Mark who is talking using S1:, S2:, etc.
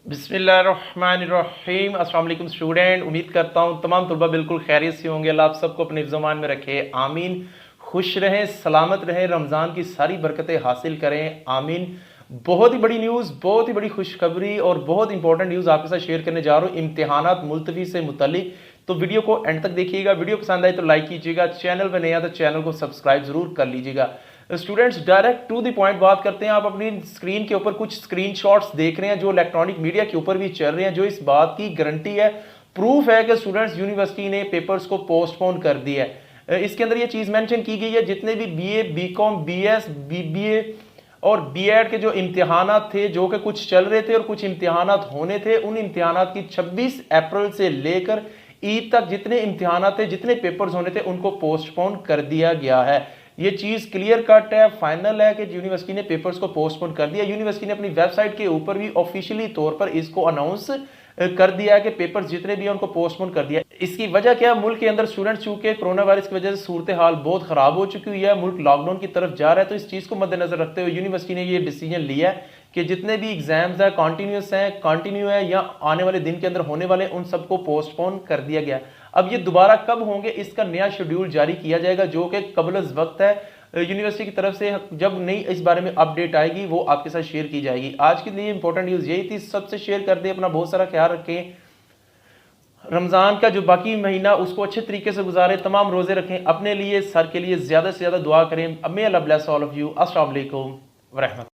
S1: बिस्मिल्लाहिर्रहमानिर्रहीम। अस्सलाम वालेकुम स्टूडेंट, उम्मीद करता हूँ तमाम तलबा बिल्कुल खैरियत से होंगे। अल्लाह आप सबको अपने ज़मान में रखे, आमीन। खुश रहें, सलामत रहें, रमज़ान की सारी बरकतें हासिल करें, आमीन। बहुत ही बड़ी न्यूज़, बहुत ही बड़ी खुशखबरी और बहुत इंपॉर्टेंट न्यूज़ आपके साथ शेयर करने जा रहा हूँ इम्तिहानात मुलतवी से मुतल्लिक। तो वीडियो को एंड तक देखिएगा। वीडियो पसंद आए तो लाइक कीजिएगा, चैनल पर नया तो चैनल को सब्सक्राइब जरूर कर लीजिएगा। Students, direct to the point बात करते हैं। आप अपनी स्क्रीन के ऊपर कुछ स्क्रीनशॉट्स देख रहे हैं जो इलेक्ट्रॉनिक मीडिया के ऊपर भी चल रहे हैं, जो इस बात की गारंटी है, प्रूफ है कि स्टूडेंट्स यूनिवर्सिटी ने पेपर्स को पोस्टपोन कर दिया है। इसके अंदर ये चीज मेंशन की गई है, जितने भी बीए, बीकॉम, बीएस, बीबीए और बीएड के जो इम्तिहानात थे, जो कि कुछ चल रहे थे और कुछ इम्तिहानात होने थे, उन इम्तिहानात की 26 अप्रैल से लेकर ईद तक जितने इम्तिहानात थे, जितने पेपर्स होने थे, उनको पोस्टपोन कर दिया गया है। ये चीज क्लियर कट है, फाइनल है कि यूनिवर्सिटी ने पेपर्स को पोस्टपोन कर दिया। यूनिवर्सिटी ने अपनी वेबसाइट के ऊपर भी ऑफिशियली तौर पर इसको अनाउंस कर दिया है कि पेपर्स जितने भी हैं उनको पोस्टपोन कर दिया। इसकी वजह क्या है? मुल्क के अंदर स्टूडेंट्स चूंकि कोरोना वायरस की वजह से सूरत हाल बहुत खराब हो चुकी हुई है, मुल्क लॉकडाउन की तरफ जा रहा है, तो इस चीज को मद्देनजर रखते हुए यूनिवर्सिटी ने ये डिसीजन लिया है कि जितने भी एग्जाम्स हैं कंटिन्यू है या आने वाले दिन के अंदर होने वाले, उन सबको पोस्टपोन कर दिया गया। अब ये दोबारा कब होंगे, इसका नया शेड्यूल जारी किया जाएगा, जो कि कबल वक्त है। यूनिवर्सिटी की तरफ से जब नई इस बारे में अपडेट आएगी वो आपके साथ शेयर की जाएगी। आज के लिए इंपॉर्टेंट न्यूज़ यही थी, सबसे शेयर कर दे। अपना बहुत सारा ख्याल रखें, रमज़ान का जो बाकी महीना उसको अच्छे तरीके से गुजारें, तमाम रोज़े रखें, अपने लिए, सर के लिए ज़्यादा से ज़्यादा दुआ करें। मे अल्लाह ब्लेस ऑल ऑफ यू। अस्सलाम वालेकुम व रहमतुल्लाह।